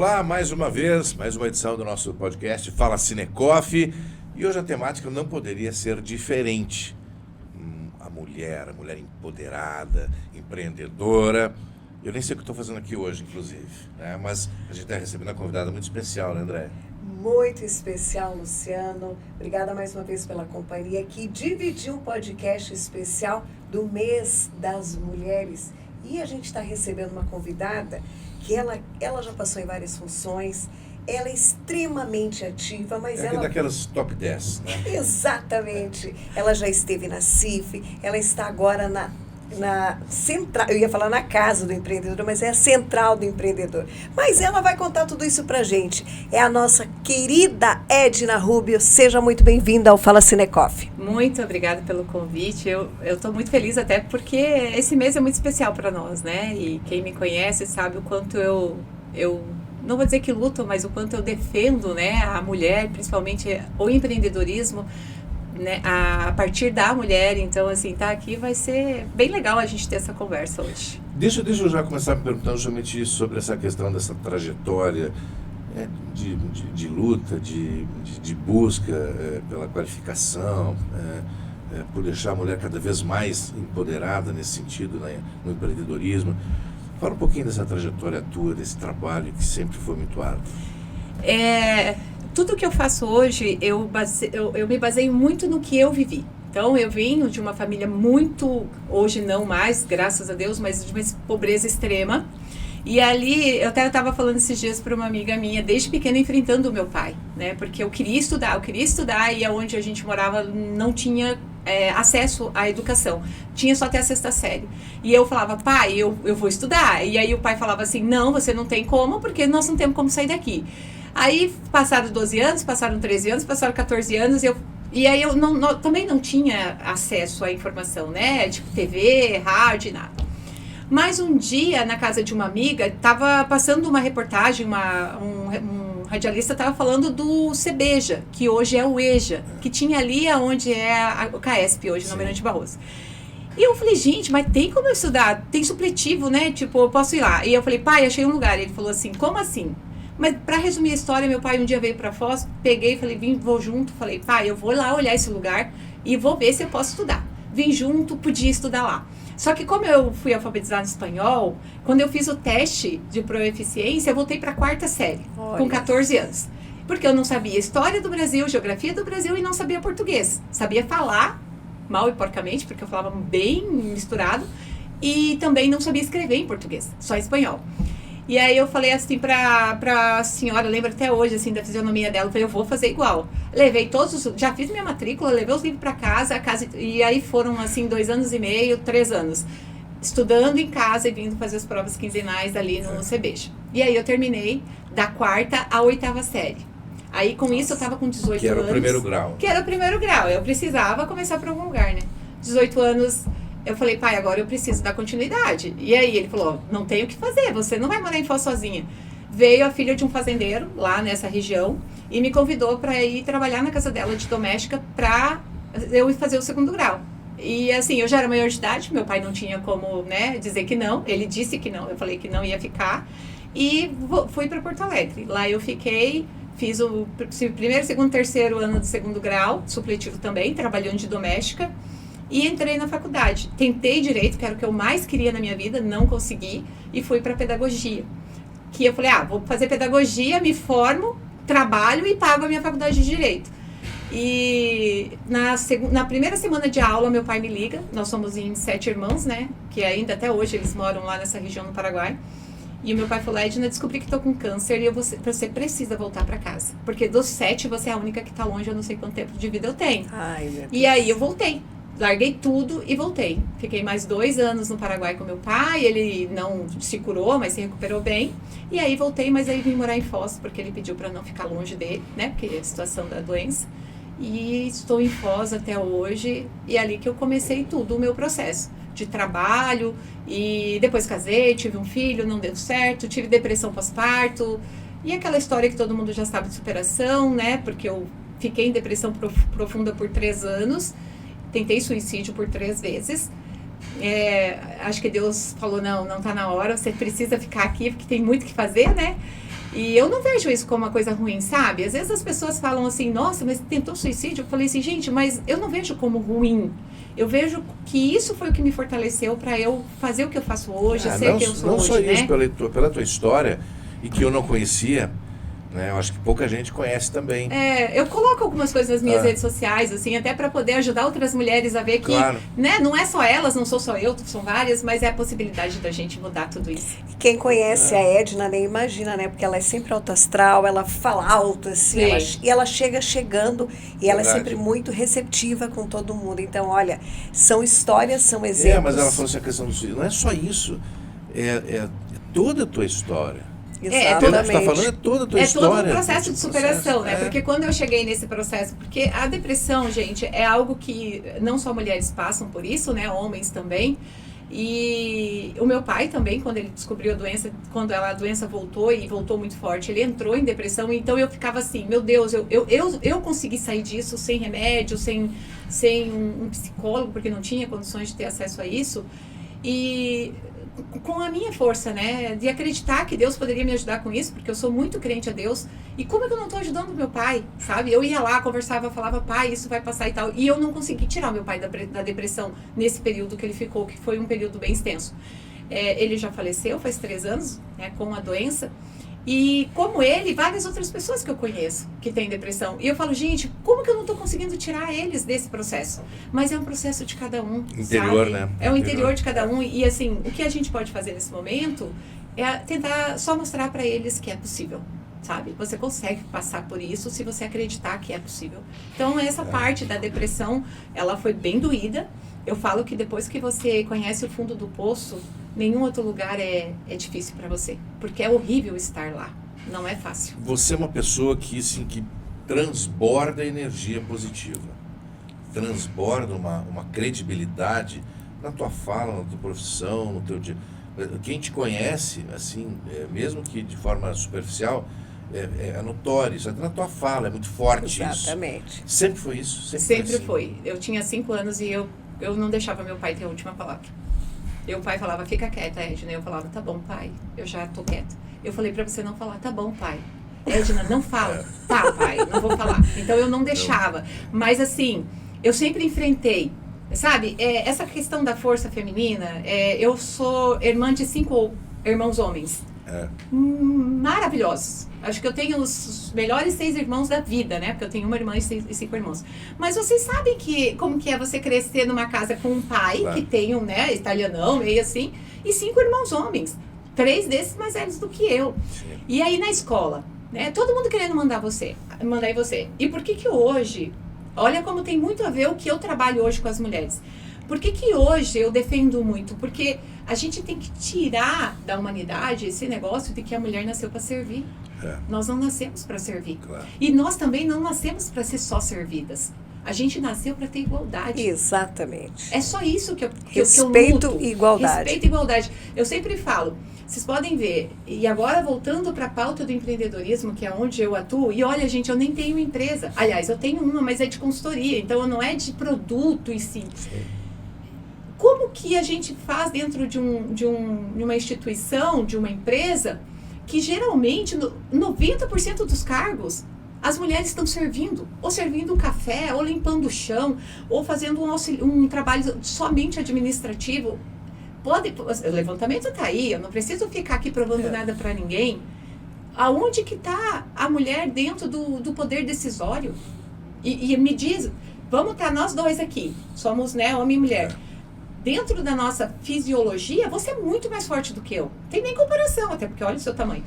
Olá, mais uma vez, mais uma edição do nosso podcast Fala Cinecoff. E hoje a temática não poderia ser diferente. A mulher empoderada, empreendedora. Eu nem sei o que estou fazendo aqui hoje, inclusive, né? Mas a gente está recebendo uma convidada muito especial, né, André? Muito especial, Luciano. Obrigada mais uma vez pela companhia que dividiu um podcast especial do mês das mulheres. E a gente está recebendo uma convidada que ela já passou em várias funções, ela é extremamente ativa, mas ela... daquelas top 10, né? Exatamente. Ela já esteve na CIF, ela está agora na central, eu ia falar na casa do empreendedor, mas é a central do empreendedor. Mas ela vai contar tudo isso pra gente. É a nossa querida Edna Rubio. Seja muito bem-vinda ao Fala Cinecoff. Muito obrigada pelo convite. Eu estou muito feliz até porque esse mês é muito especial para nós, né? E quem me conhece sabe o quanto eu não vou dizer que luto, mas o quanto eu defendo, né, a mulher, principalmente o empreendedorismo, né, a partir da mulher. Então, assim, tá aqui, vai ser bem legal a gente ter essa conversa hoje. Deixa eu já começar me perguntando justamente isso, sobre essa questão dessa trajetória de luta, de busca pela qualificação, por deixar a mulher cada vez mais empoderada nesse sentido, né, no empreendedorismo. Fala um pouquinho dessa trajetória tua, desse trabalho que sempre foi muito árduo. Tudo que eu faço hoje, eu me baseio muito no que eu vivi. Então, eu venho de uma família muito, hoje não mais, graças a Deus, mas de uma pobreza extrema. E ali, eu até estava falando esses dias para uma amiga minha, desde pequena, enfrentando o meu pai, né? Porque eu queria estudar, e aonde a gente morava não tinha acesso à educação. Tinha só até a 6ª série. E eu falava, pai, eu vou estudar. E aí o pai falava assim, não, você não tem como, porque nós não temos como sair daqui. Aí passaram 12 anos, passaram 13 anos, passaram 14 anos, e aí eu também não tinha acesso à informação, né? Tipo TV, rádio, nada. Mas um dia, na casa de uma amiga, estava passando uma reportagem, um radialista estava falando do CEBEJA, que hoje é o EJA, que tinha ali onde é o CAESP hoje, no Almirante Barroso. E eu falei, gente, mas tem como eu estudar? Tem supletivo, né? Tipo, eu posso ir lá. E eu falei, pai, achei um lugar. Ele falou assim, como assim? Mas para resumir a história, meu pai um dia veio para Foz, peguei, falei, vou junto, falei, pai, eu vou lá olhar esse lugar e vou ver se eu posso estudar. Vim junto, podia estudar lá. Só que como eu fui alfabetizada em espanhol, quando eu fiz o teste de proeficiência, eu voltei para a 4ª série, com 14 anos. Porque eu não sabia história do Brasil, geografia do Brasil e não sabia português. Sabia falar mal e porcamente, porque eu falava bem misturado, e também não sabia escrever em português, só em espanhol. E aí eu falei assim pra senhora, lembro até hoje, assim, da fisionomia dela, eu falei, eu vou fazer igual. Levei já fiz minha matrícula, levei os livros pra casa, e aí foram, assim, 2 anos e meio, 3 anos, estudando em casa e vindo fazer as provas quinzenais ali no CEBEJA. E aí eu terminei da 4ª à 8ª série. Aí com isso eu tava com 18 anos. Que era o primeiro grau. Que era o primeiro grau, eu precisava começar por algum lugar, né? 18 anos... Eu falei, pai, agora eu preciso dar continuidade. E aí ele falou, não tem o que fazer, você não vai morar em Foz sozinha. Veio a filha de um fazendeiro lá nessa região e me convidou para ir trabalhar na casa dela de doméstica para eu ir fazer o 2º grau. E assim, eu já era maior de idade, meu pai não tinha como, né, dizer que não. Ele disse que não, eu falei que não ia ficar. E fui para Porto Alegre. Lá eu fiquei, fiz o primeiro, segundo, terceiro ano do 2º grau, supletivo também, trabalhando de doméstica. E entrei na faculdade. Tentei direito, que era o que eu mais queria na minha vida, não consegui, e fui para pedagogia. Que eu falei, vou fazer pedagogia, me trabalho e pago a minha faculdade de direito. E na primeira semana de aula, meu pai me liga, nós somos em 7 irmãos, né? Que ainda até hoje eles moram lá nessa região no Paraguai. E o meu pai falou, Edna, descobri que estou com câncer e você precisa voltar para casa. Porque dos 7, você é a única que está longe, eu não sei quanto tempo de vida eu tenho. Ai, meu Deus. E aí eu voltei. Larguei tudo e voltei. Fiquei mais 2 anos no Paraguai com meu pai. Ele não se curou, mas se recuperou bem. E aí voltei, mas aí vim morar em Foz, porque ele pediu para não ficar longe dele, né? Porque é a situação da doença. E estou em Foz até hoje. E é ali que eu comecei tudo, o meu processo de trabalho. E depois casei, tive um filho, não deu certo. Tive depressão pós-parto. E aquela história que todo mundo já sabe de superação, né? Porque eu fiquei em depressão profunda por 3 anos. Tentei suicídio por 3 vezes. Acho que Deus falou, não tá na hora, você precisa ficar aqui, porque tem muito o que fazer, né? E eu não vejo isso como uma coisa ruim, sabe? Às vezes as pessoas falam assim, nossa, mas tentou suicídio? Eu falei assim, gente, mas eu não vejo como ruim. Eu vejo que isso foi o que me fortaleceu para eu fazer o que eu faço hoje, ser quem eu sou hoje, Não só né? isso, pela tua história, e que eu não conhecia, né? Eu acho que pouca gente conhece também. Eu coloco algumas coisas nas minhas redes sociais, assim, até para poder ajudar outras mulheres a ver que, né, não é só elas, não sou só eu, são várias, mas é a possibilidade da gente mudar tudo isso. Quem conhece a Edna nem imagina, né? Porque ela é sempre alto astral, ela fala alto, assim, e ela chega chegando, e ela é sempre muito receptiva com todo mundo. Então, olha, são histórias, são exemplos. Mas ela falou assim, a questão do suicídio, não é só isso, é toda a tua história. Exatamente. Você está falando toda a tua história. É todo um processo de superação, né? Porque quando eu cheguei nesse processo, porque a depressão, gente, é algo que não só mulheres passam por isso, né? Homens também. E o meu pai também, quando ele descobriu a doença, quando a doença voltou e voltou muito forte, ele entrou em depressão. Então eu ficava assim, meu Deus, eu consegui sair disso sem remédio, sem um psicólogo, porque não tinha condições de ter acesso a isso. E com a minha força, né, de acreditar que Deus poderia me ajudar com isso, porque eu sou muito crente a Deus, e como é que eu não estou ajudando meu pai, sabe? Eu ia lá, conversava, falava, pai, isso vai passar e tal, e eu não consegui tirar meu pai da depressão nesse período que ele ficou, que foi um período bem extenso. Ele já faleceu faz 3 anos, né, com a doença, e como ele, várias outras pessoas que eu conheço que têm depressão. E eu falo, gente, como que eu não estou conseguindo tirar eles desse processo? Mas é um processo de cada um, interior, sabe? Né? É o interior de cada um. E assim, o que a gente pode fazer nesse momento é tentar só mostrar para eles que é possível, sabe? Você consegue passar por isso se você acreditar que é possível. Então, essa parte da depressão, ela foi bem doída. Eu falo que depois que você conhece o fundo do poço, nenhum outro lugar é difícil para você, porque é horrível estar lá, não é fácil. Você é uma pessoa que, assim, que transborda energia positiva, transborda uma credibilidade na tua fala, na tua profissão, no teu dia. Quem te conhece, assim, mesmo que de forma superficial, é notório, isso na tua fala, é muito forte. Exatamente. Isso. Sempre foi isso? Sempre foi. Eu tinha 5 anos e eu não deixava meu pai ter a última palavra. Meu pai falava, fica quieta, Edna. Eu falava, tá bom, pai, eu já tô quieta. Eu falei pra você não falar, tá bom, pai. Edna, não fala. Tá, pai, não vou falar. Então eu não deixava. Mas assim, eu sempre enfrentei, sabe, essa questão da força feminina, eu sou irmã de 5 irmãos homens. Maravilhosos. Acho que eu tenho os melhores 6 irmãos da vida, né? Porque eu tenho uma irmã e 5 irmãos. Mas vocês sabem como que é você crescer numa casa com um pai, claro, que tem né, italianão, meio assim, e 5 irmãos homens. 3 desses mais velhos do que eu. Sim. E aí na escola, né? Todo mundo querendo mandar em você. E por que hoje, olha como tem muito a ver o que eu trabalho hoje com as mulheres. Por que hoje eu defendo muito? Porque a gente tem que tirar da humanidade esse negócio de que a mulher nasceu para servir. Nós não nascemos para servir. Claro. E nós também não nascemos para ser só servidas. A gente nasceu para ter igualdade. Exatamente. É só isso que eu Respeito luto. E igualdade. Respeito e igualdade. Eu sempre falo, vocês podem ver, e agora voltando para a pauta do empreendedorismo, que é onde eu atuo, e olha, gente, eu nem tenho empresa. Aliás, eu tenho uma, mas é de consultoria, então não é de produto e sim. Como que a gente faz dentro de uma instituição, de uma empresa, que geralmente 90% dos cargos as mulheres estão servindo, ou servindo um café, ou limpando o chão, ou fazendo um trabalho somente administrativo. O levantamento está aí, eu não preciso ficar aqui provando nada para ninguém. Aonde que está a mulher dentro do poder decisório? E me diz, vamos estar nós dois aqui, somos, né, homem e mulher. Dentro da nossa fisiologia, você é muito mais forte do que eu. Tem nem comparação, até porque olha o seu tamanho.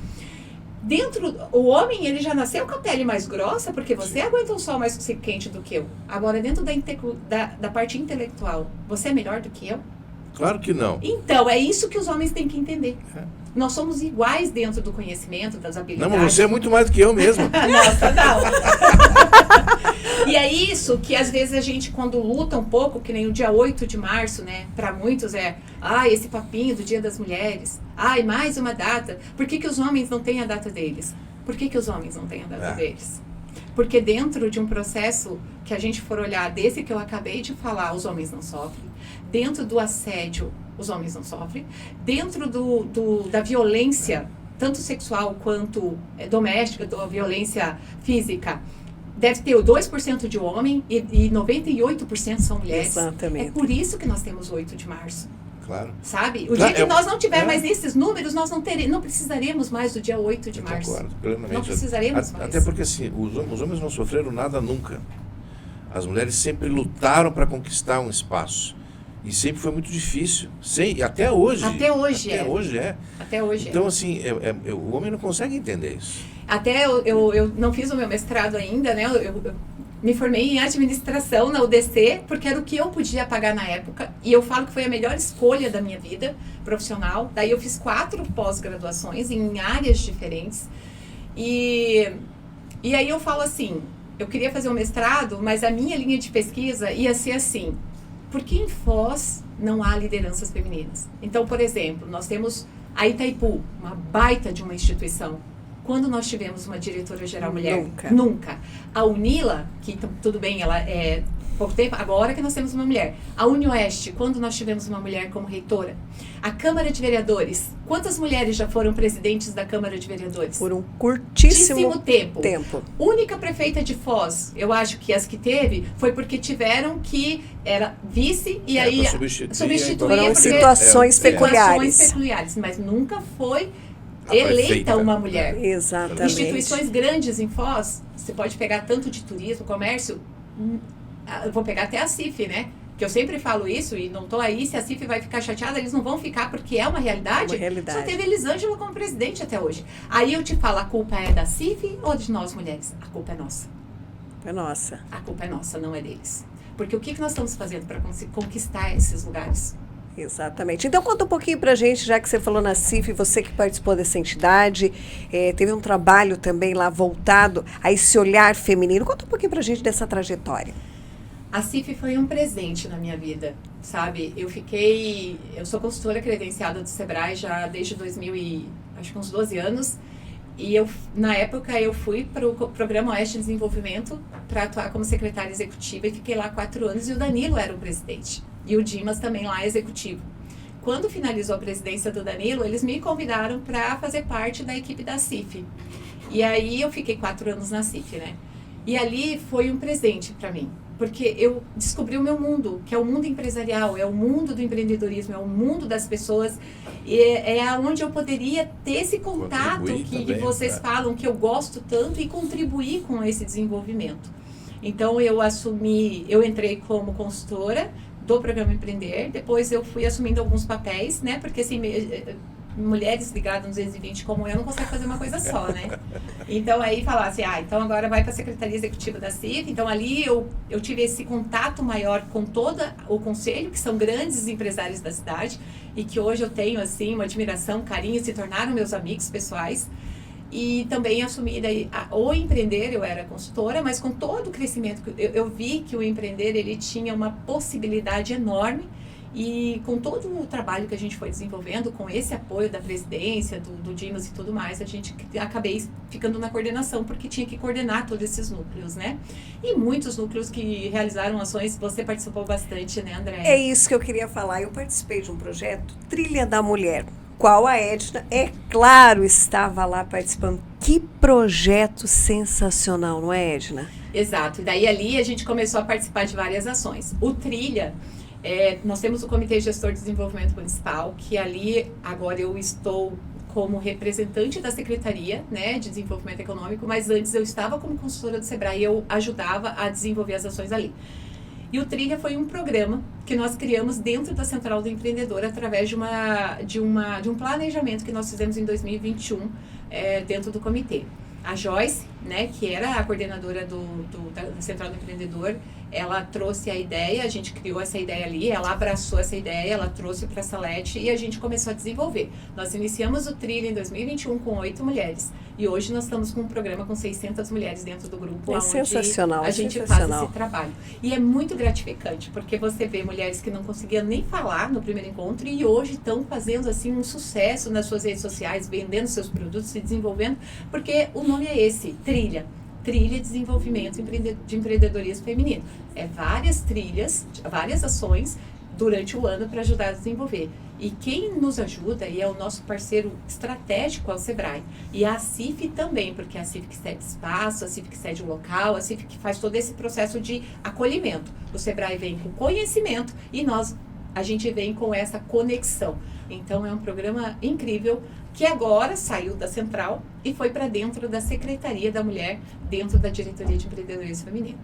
O homem, ele já nasceu com a pele mais grossa, porque você aguenta um sol mais quente do que eu. Agora, dentro da parte intelectual, você é melhor do que eu? Claro que não. Então, é isso que os homens têm que entender. Nós somos iguais dentro do conhecimento, das habilidades. Não, mas você é muito mais do que eu mesmo. Nossa, não. E é isso que às vezes a gente, quando luta um pouco, que nem o dia 8 de março, né? Para muitos esse papinho do Dia das Mulheres. Mais uma data. Por que os homens não têm a data deles? Por que os homens não têm a data deles? Porque dentro de um processo que a gente for olhar desse que eu acabei de falar, os homens não sofrem. Dentro do assédio, os homens não sofrem. Dentro da violência tanto sexual quanto doméstica, violência física, deve ter 2% de homem e 98% são mulheres. Exatamente. É por isso que nós temos 8 de março. Claro. Sabe? O dia que nós não tivermos mais esses números, nós não precisaremos mais do dia 8 de março. Concordo, plenamente. Não precisaremos mais. Até porque assim, os homens não sofreram nada nunca. As mulheres sempre lutaram para conquistar um espaço. E sempre foi muito difícil. E até hoje. Até hoje Até hoje. Então, assim, o homem não consegue entender isso. Até eu não fiz o meu mestrado ainda, né? Eu me formei em administração na UDC, porque era o que eu podia pagar na época. E eu falo que foi a melhor escolha da minha vida profissional. Daí eu fiz 4 pós-graduações em áreas diferentes. E aí eu falo assim, eu queria fazer um mestrado, mas a minha linha de pesquisa ia ser assim, por que em Foz não há lideranças femininas? Então, por exemplo, nós temos a Itaipu, uma baita de uma instituição. Quando nós tivemos uma diretora-geral mulher? Nunca. A Unila, que tudo bem, ela é pouco tempo, agora que nós temos uma mulher. A UniOeste, quando nós tivemos uma mulher como reitora? A Câmara de Vereadores, quantas mulheres já foram presidentes da Câmara de Vereadores? Por um curtíssimo tempo. Única prefeita de Foz, eu acho que as que teve, foi porque tiveram que era vice e aí substituir foram situações peculiares. Mas nunca foi eleita uma mulher. Exatamente. Instituições grandes em Foz, você pode pegar tanto de turismo, comércio, eu vou pegar até a CIF, né? Que eu sempre falo isso e não estou aí, se a CIF vai ficar chateada, eles não vão ficar porque é uma realidade. Só teve Elisângela como presidente até hoje. Aí eu te falo, a culpa é da CIF ou de nós mulheres? A culpa é nossa. É nossa. A culpa é nossa, não é deles. Porque o que nós estamos fazendo para conquistar esses lugares? Exatamente. Então conta um pouquinho pra gente, já que você falou na CIF, você que participou dessa entidade, teve um trabalho também lá voltado a esse olhar feminino. Conta um pouquinho pra gente dessa trajetória. A CIF foi um presente na minha vida, sabe? Eu sou consultora credenciada do Sebrae já desde 2000 acho que uns 12 anos. E na época eu fui para o Programa Oeste de Desenvolvimento para atuar como secretária executiva e fiquei lá 4 anos e o Danilo era o presidente. E o Dimas também lá executivo. Quando finalizou a presidência do Danilo, eles me convidaram para fazer parte da equipe da CIF. E aí eu fiquei 4 anos na CIF, né? E ali foi um presente para mim, porque eu descobri o meu mundo, que é o mundo empresarial, é o mundo do empreendedorismo, é o mundo das pessoas, e é onde eu poderia ter esse contato que vocês falam, que eu gosto tanto, e contribuir com esse desenvolvimento. Então eu entrei como consultora do Programa Empreender, depois eu fui assumindo alguns papéis, né, porque assim, mulheres ligadas nos 220 como eu não conseguem fazer uma coisa só, né? Então aí falar assim, então agora vai para a Secretaria Executiva da CIF. Então ali eu tive esse contato maior com todo o conselho, que são grandes empresários da cidade e que hoje eu tenho assim uma admiração, carinho, se tornaram meus amigos pessoais. E também assumi daí o Empreender, eu era consultora, mas com todo o crescimento, eu vi que o Empreender ele tinha uma possibilidade enorme. E com todo o trabalho que a gente foi desenvolvendo, com esse apoio da presidência, do Dimas e tudo mais, acabei ficando na coordenação, porque tinha que coordenar todos esses núcleos, né? E muitos núcleos que realizaram ações, você participou bastante, né, André? É isso que eu queria falar. Eu participei de um projeto, Trilha da Mulher, qual a Edna, é claro, estava lá participando. Que projeto sensacional, não é, Edna? Exato. E daí ali a gente começou a participar de várias ações. O Trilha... nós temos o Comitê Gestor de Desenvolvimento Municipal, que ali agora eu estou como representante da Secretaria, né, de Desenvolvimento Econômico, mas antes eu estava como consultora do Sebrae e eu ajudava a desenvolver as ações ali. E o Trilha foi um programa que nós criamos dentro da Central do Empreendedor através de um planejamento que nós fizemos em 2021 dentro do comitê. A Joyce, né, que era a coordenadora da Central do Empreendedor, ela trouxe a ideia, a gente criou essa ideia ali, ela abraçou essa ideia, ela trouxe para a Salete e a gente começou a desenvolver. Nós iniciamos o Trilha em 2021 com 8 mulheres e hoje nós estamos com um programa com 600 mulheres dentro do grupo, onde sensacional, a gente faz esse trabalho. E é muito gratificante, porque você vê mulheres que não conseguiam nem falar no primeiro encontro e hoje estão fazendo assim um sucesso nas suas redes sociais, vendendo seus produtos, se desenvolvendo, porque o nome é esse, Trilha de Desenvolvimento de Empreendedorismo Feminino. É várias trilhas, várias ações durante o ano para ajudar a desenvolver. E quem nos ajuda e é o nosso parceiro estratégico é o Sebrae. E a CIF também, porque a CIF que cede espaço, a CIF que cede o local, a CIF que faz todo esse processo de acolhimento. O Sebrae vem com conhecimento e a gente vem com essa conexão. Então é um programa incrível que agora saiu da central e foi para dentro da Secretaria da Mulher, dentro da Diretoria de Empreendedorismo Feminino.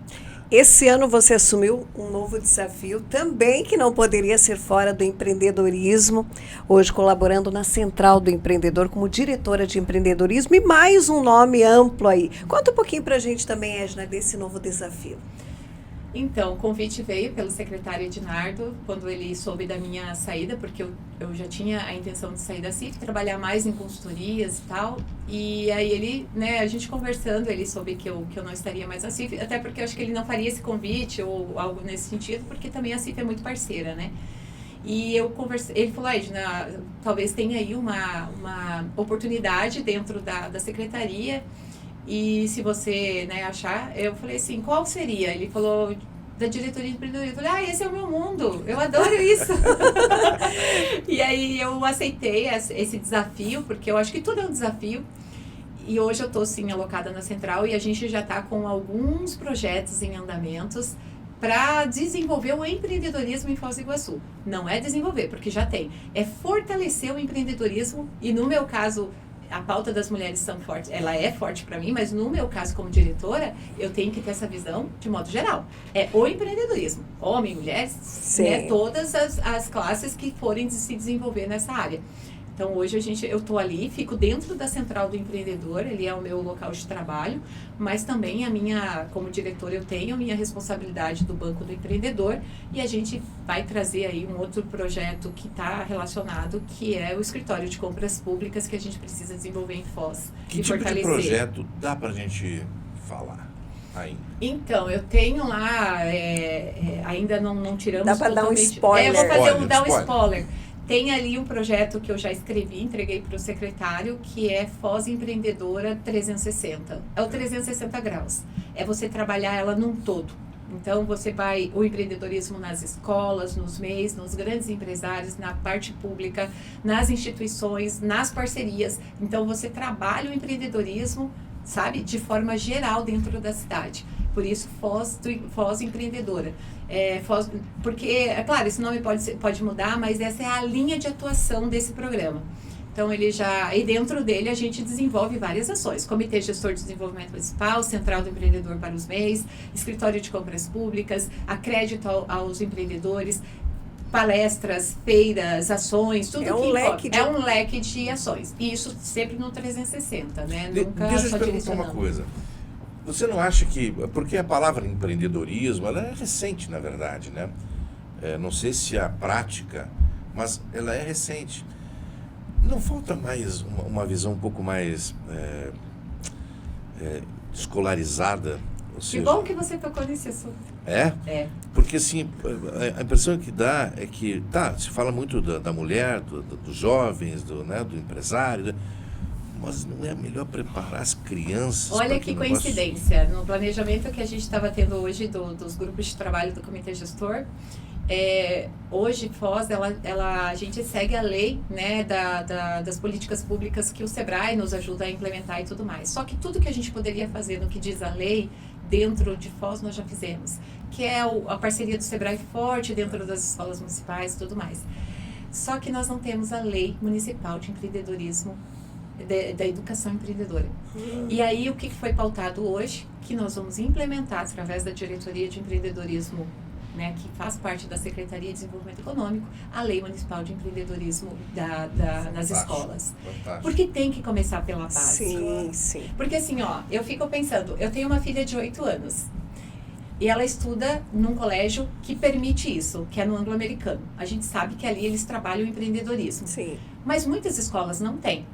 Esse ano você assumiu um novo desafio também que não poderia ser fora do empreendedorismo, hoje colaborando na Central do Empreendedor como diretora de empreendedorismo e mais um nome amplo aí. Conta um pouquinho pra gente também, Edna, desse novo desafio. Então, o convite veio pelo secretário Ednardo, quando ele soube da minha saída, porque eu já tinha a intenção de sair da CIF, trabalhar mais em consultorias e tal, e aí ele, né, a gente conversando, ele soube que eu não estaria mais na CIF, até porque eu acho que ele não faria esse convite ou algo nesse sentido, porque também a CIF é muito parceira, né. E eu conversei, ele falou, Edna, talvez tenha aí uma oportunidade dentro da secretaria, e se você, né, achar, eu falei assim, qual seria? Ele falou, da diretoria de empreendedorismo. Eu falei, esse é o meu mundo, eu adoro isso. E aí eu aceitei esse desafio, porque eu acho que tudo é um desafio. E hoje eu estou, sim, alocada na Central e a gente já está com alguns projetos em andamentos para desenvolver o empreendedorismo em Foz do Iguaçu. Não é desenvolver, porque já tem. É fortalecer o empreendedorismo e, no meu caso, a pauta das mulheres são fortes, ela é forte para mim, mas no meu caso como diretora, eu tenho que ter essa visão de modo geral. É o empreendedorismo, homem, mulheres, né, todas as classes que forem se desenvolver nessa área. Então hoje eu estou ali, fico dentro da Central do Empreendedor, ele é o meu local de trabalho, mas também como diretora eu tenho a minha responsabilidade do Banco do Empreendedor e a gente vai trazer aí um outro projeto que está relacionado, que é o escritório de compras públicas que a gente precisa desenvolver em Foz. Que tipo fortalecer. De projeto dá para a gente falar ainda? Então, eu tenho lá, ainda não tiramos totalmente... Dá para dar um spoiler. Eu vou dar um spoiler. Tem ali um projeto que eu já escrevi, entreguei para o secretário, que é Foz Empreendedora 360. É o 360 graus. É você trabalhar ela num todo. Então, o empreendedorismo nas escolas, nos MEIs, nos grandes empresários, na parte pública, nas instituições, nas parcerias. Então, você trabalha o empreendedorismo, sabe, de forma geral dentro da cidade. Por isso, Foz Empreendedora. Porque, é claro, esse nome pode mudar, mas essa é a linha de atuação desse programa. Então, e dentro dele a gente desenvolve várias ações. Comitê Gestor de Desenvolvimento Municipal, Central do Empreendedor para os MEIs, Escritório de Compras Públicas, Acrédito aos Empreendedores, palestras, feiras, ações, tudo é um leque de ações. E isso sempre no 360, né? Nunca deixa eu só te perguntar uma coisa. Você não acha que... Porque a palavra empreendedorismo, ela é recente, na verdade, né? Não sei se a prática, mas ela é recente. Não falta mais uma visão um pouco mais escolarizada? Que bom que você tocou nesse assunto. É? Porque, assim, a impressão que dá é que, se fala muito da mulher, dos jovens, do empresário, mas não é melhor preparar as crianças? Olha que coincidência. No planejamento que a gente estava tendo hoje dos grupos de trabalho do Comitê Gestor, hoje, Foz, a gente segue a lei, né, das políticas públicas que o Sebrae nos ajuda a implementar e tudo mais. Só que tudo que a gente poderia fazer no que diz a lei, dentro de Foz, nós já fizemos. Que é a parceria do Sebrae forte dentro das escolas municipais e tudo mais. Só que nós não temos a lei municipal de empreendedorismo, da educação empreendedora. E aí, o que foi pautado hoje? Que nós vamos implementar, através da Diretoria de Empreendedorismo, né, que faz parte da Secretaria de Desenvolvimento Econômico, a Lei Municipal de Empreendedorismo nas escolas. Fantástico. Porque tem que começar pela base. Sim. Porque assim, eu fico pensando, eu tenho uma filha de 8 anos, e ela estuda num colégio que permite isso, que é no anglo-americano. A gente sabe que ali eles trabalham o empreendedorismo. Sim. Mas muitas escolas não têm.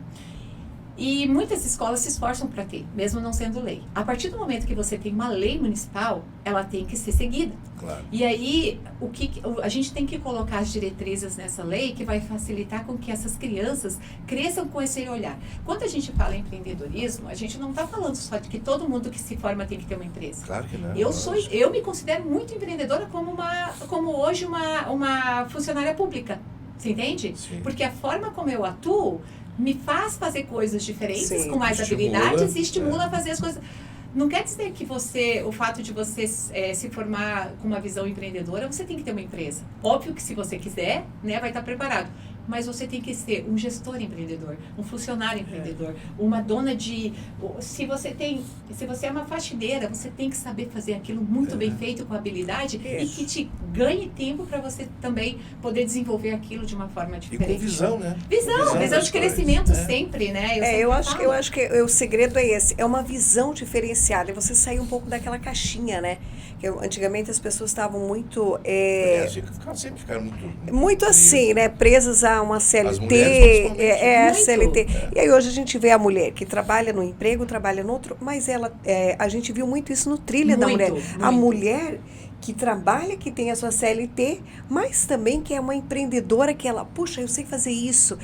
E muitas escolas se esforçam para ter, mesmo não sendo lei. A partir do momento que você tem uma lei municipal, ela tem que ser seguida. Claro. E aí, a gente tem que colocar as diretrizes nessa lei que vai facilitar com que essas crianças cresçam com esse olhar. Quando a gente fala em empreendedorismo, a gente não está falando só de que todo mundo que se forma tem que ter uma empresa. Claro que não. Eu me considero muito empreendedora como hoje uma funcionária pública. Você entende? Sim. Porque a forma como eu atuo me faz fazer coisas diferentes, Sim. com mais Estimula, habilidades e estimula a fazer as coisas. Não quer dizer que o fato de você se formar com uma visão empreendedora, você tem que ter uma empresa. Óbvio que se você quiser, né, vai estar preparado. Mas você tem que ser um gestor empreendedor, um funcionário empreendedor, uma dona de... Se você é uma faxineira, você tem que saber fazer aquilo muito bem feito, com habilidade, e que te ganhe tempo para você também poder desenvolver aquilo de uma forma E diferente. com visão, né? Visão de crescimento sempre, né? Eu acho que o segredo é esse, é uma visão diferenciada, e você sair um pouco daquela caixinha, né? Que antigamente as pessoas estavam muito... Sempre ficaram muito... Muito assim, né? Presas a uma As CLT, mulheres, principalmente. CLT. E aí hoje a gente vê a mulher que trabalha no emprego, trabalha no outro, mas a gente viu muito isso no Trilha da Mulher. A mulher que trabalha, que tem a sua CLT, mas também que é uma empreendedora, que ela, puxa, eu sei fazer isso,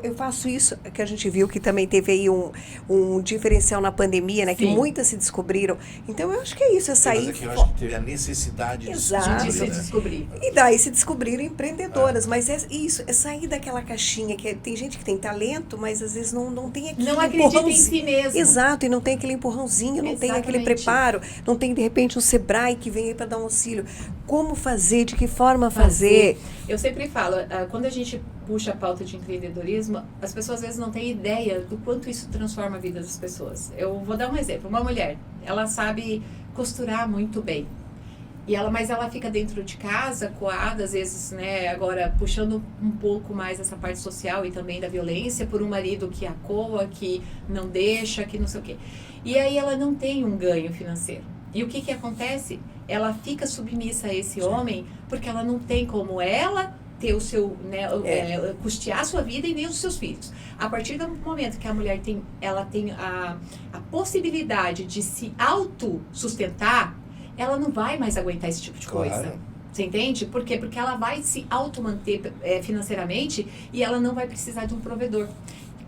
eu faço isso, que a gente viu que também teve aí um diferencial na pandemia, né? Sim. Que muitas se descobriram. Então, eu acho que é isso, é sair... Mas aqui eu acho que teve a necessidade de se descobrir. E daí se descobriram empreendedoras, mas é isso, é sair daquela caixinha, que tem gente que tem talento, mas às vezes não tem aquele não acredita em si mesmo. Exato, e não tem aquele empurrãozinho, não tem aquele preparo, não tem de repente um Sebrae que vem aí para dar um auxílio. Como fazer, de que forma fazer? Eu sempre falo, quando a gente puxa a pauta de empreendedorismo, as pessoas às vezes não têm ideia do quanto isso transforma a vida das pessoas. Eu vou dar um exemplo. Uma mulher, ela sabe costurar muito bem. Mas ela fica dentro de casa, coada, às vezes, né, agora puxando um pouco mais essa parte social e também da violência, por um marido que a coa, que não deixa, que não sei o quê. E aí ela não tem um ganho financeiro. E o que acontece? Ela fica submissa a esse homem porque ela não tem como ela ter o seu, né, custear a sua vida e nem os seus filhos. A partir do momento que a mulher tem a possibilidade de se autossustentar, ela não vai mais aguentar esse tipo de coisa. Você entende? Por quê? Porque ela vai se automanter financeiramente e ela não vai precisar de um provedor.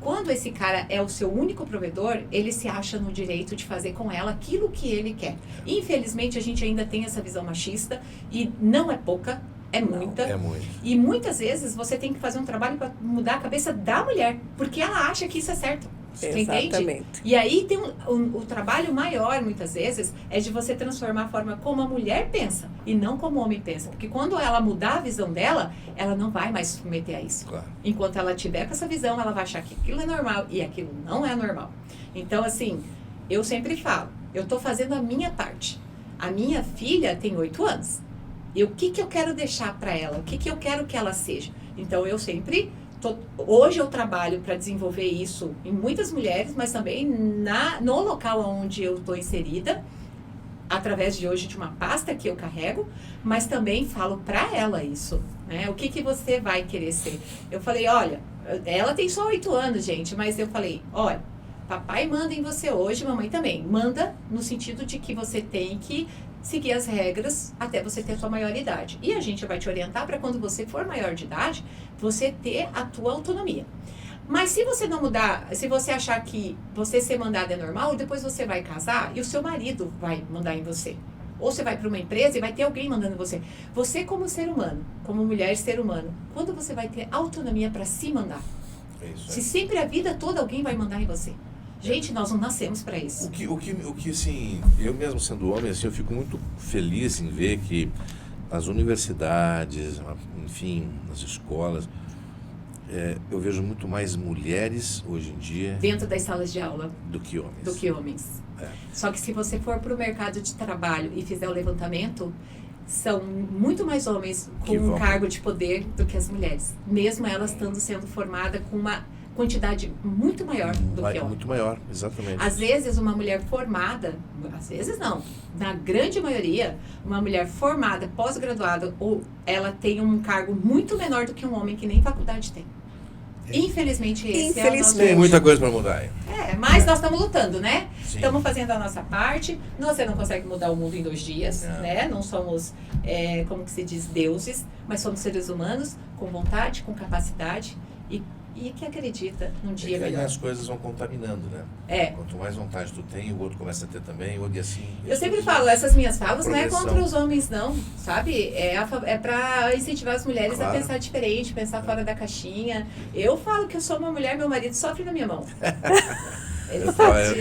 Quando esse cara é o seu único provedor, ele se acha no direito de fazer com ela aquilo que ele quer. Infelizmente, a gente ainda tem essa visão machista e não é pouca, é muita. É muito. E muitas vezes você tem que fazer um trabalho para mudar a cabeça da mulher, porque ela acha que isso é certo. Você entende? E aí tem o trabalho maior, muitas vezes, é de você transformar a forma como a mulher pensa e não como o homem pensa. Porque quando ela mudar a visão dela, ela não vai mais se submeter a isso. Claro. Enquanto ela tiver com essa visão, ela vai achar que aquilo é normal e aquilo não é normal. Então, assim, eu sempre falo, eu estou fazendo a minha parte. A minha filha tem 8 anos. E o que eu quero deixar para ela? O que eu quero que ela seja? Então, eu sempre... Hoje eu trabalho para desenvolver isso em muitas mulheres, mas também no local onde eu estou inserida, através de hoje de uma pasta que eu carrego, mas também falo para ela isso, né? O que você vai querer ser? Eu falei, olha, ela tem só 8 anos, gente, mas eu falei, olha, papai manda em você hoje, mamãe também. Manda no sentido de que você tem que seguir as regras até você ter a sua maioridade. E a gente vai te orientar para quando você for maior de idade, você ter a tua autonomia. Mas se você não mudar, se você achar que você ser mandada é normal, depois você vai casar e o seu marido vai mandar em você. Ou você vai para uma empresa e vai ter alguém mandando em você. Você como ser humano, como mulher ser humano, quando você vai ter autonomia para se mandar? Se sempre a vida toda alguém vai mandar em você. Gente, nós não nascemos para isso. O que assim, eu mesmo sendo homem, assim, eu fico muito feliz em ver que as universidades, enfim, nas escolas, eu vejo muito mais mulheres hoje em dia... Dentro das salas de aula. Do que homens. Do que homens. Só que se você for para o mercado de trabalho e fizer o levantamento, são muito mais homens com um cargo de poder do que as mulheres. Mesmo elas estando sendo formadas com uma quantidade muito maior do que homem. Muito maior, exatamente. Às vezes uma mulher formada, às vezes não, na grande maioria, uma mulher formada, pós-graduada, ou ela tem um cargo muito menor do que um homem que nem faculdade tem. Infelizmente, esse é o nosso... Tem muita coisa para mudar aí. Mas nós estamos lutando, né? Sim. Estamos fazendo a nossa parte. Você não consegue mudar o mundo em 2 dias, né? Não somos, como que se diz, deuses, mas somos seres humanos com vontade, com capacidade e e que acredita num dia que aí melhor. as coisas vão contaminando, né? É. Quanto mais vontade tu tem, o outro começa a ter também, e assim... Eu sempre falo, essas minhas falas não é progressão. contra os homens, não, sabe? É para incentivar as mulheres Claro. a pensar diferente, pensar fora da caixinha. Eu falo que eu sou uma mulher, meu marido sofre na minha mão. Ele sabe disso.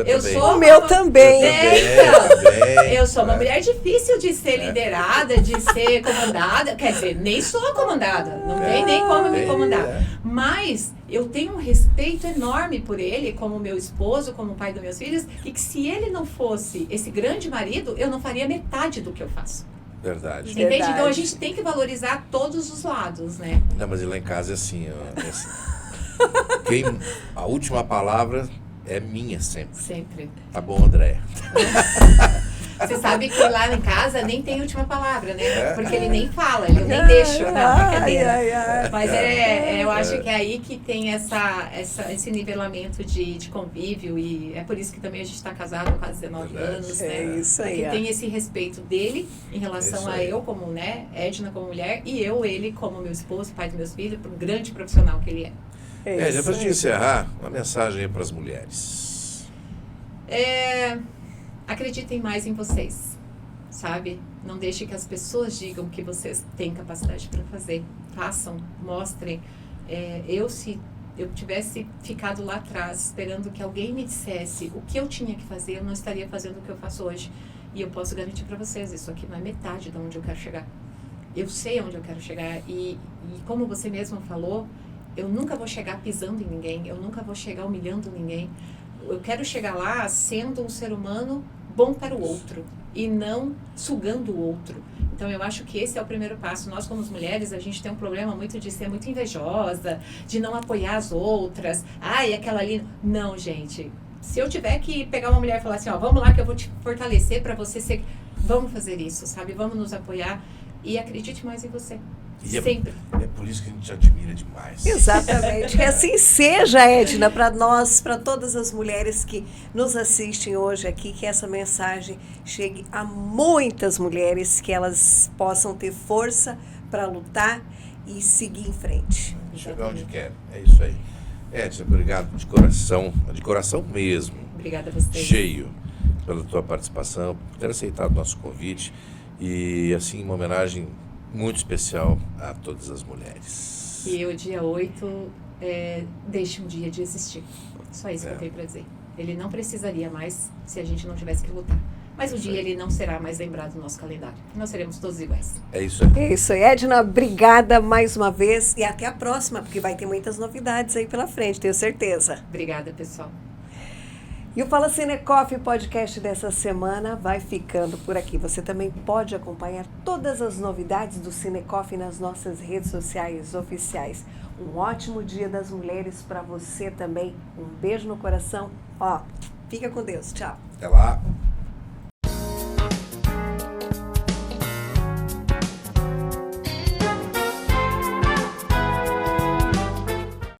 Eu também. O meu também. Eu sou uma mulher difícil de ser liderada, de ser comandada. Quer dizer, nem sou comandada. Não tem nem como me comandar. Mas eu tenho um respeito enorme por ele, como meu esposo, como pai dos meus filhos. E que se ele não fosse esse grande marido, eu não faria metade do que eu faço. Verdade. Entende? Verdade. Então a gente tem que valorizar todos os lados, né? Não, mas lá em casa é assim, a última palavra é minha sempre. Sempre. Tá bom, Andréia? Você sabe que lá em casa nem tem última palavra, né? Porque ele nem fala, ele nem deixa. Não, brincadeira. Mas eu acho que é aí que tem esse nivelamento de convívio, e é por isso que também a gente está casado há quase 19 anos, né? É isso aí. Porque tem esse respeito dele em relação a eu como, né, Edna como mulher, e ele como meu esposo, pai dos meus filhos, pro grande profissional que ele é. Já pra gente encerrar, uma mensagem aí pras mulheres. Acreditem mais em vocês, sabe? Não deixe que as pessoas digam que vocês têm capacidade para fazer. Façam, mostrem. Se eu tivesse ficado lá atrás esperando que alguém me dissesse o que eu tinha que fazer, eu não estaria fazendo o que eu faço hoje. E eu posso garantir para vocês, isso aqui não é metade de onde eu quero chegar. Eu sei onde eu quero chegar e como você mesmo falou, eu nunca vou chegar pisando em ninguém, eu nunca vou chegar humilhando ninguém. Eu quero chegar lá sendo um ser humano bom para o outro e não sugando o outro. Então eu acho que esse é o primeiro passo. Nós como mulheres, a gente tem um problema muito de ser muito invejosa, de não apoiar as outras. E aquela ali... Não, gente. Se eu tiver que pegar uma mulher e falar assim, vamos lá que eu vou te fortalecer para você ser... Vamos fazer isso, sabe? Vamos nos apoiar e acredite mais em você. Sempre. É por isso que a gente te admira demais. Exatamente. Que assim seja, Edna, para nós, para todas as mulheres que nos assistem hoje aqui, que essa mensagem chegue a muitas mulheres, que elas possam ter força para lutar e seguir em frente. Chegar onde quer. É isso aí. Edna, obrigado de coração mesmo. Obrigada a você. Cheio pela tua participação, por ter aceitado o nosso convite e, assim, uma homenagem muito especial a todas as mulheres. E o dia 8 deixe um dia de existir. Só isso que eu tenho para dizer. Ele não precisaria mais se a gente não tivesse que lutar. Mas o dia ele não será mais lembrado no nosso calendário. Nós seremos todos iguais. É isso aí. É isso aí. Edna, obrigada mais uma vez e até a próxima, porque vai ter muitas novidades aí pela frente, tenho certeza. Obrigada, pessoal. E o Fala Cine Coffee podcast dessa semana vai ficando por aqui. Você também pode acompanhar todas as novidades do Cine Coffee nas nossas redes sociais oficiais. Um ótimo Dia das Mulheres para você também. Um beijo no coração. Fica com Deus. Tchau. Até lá.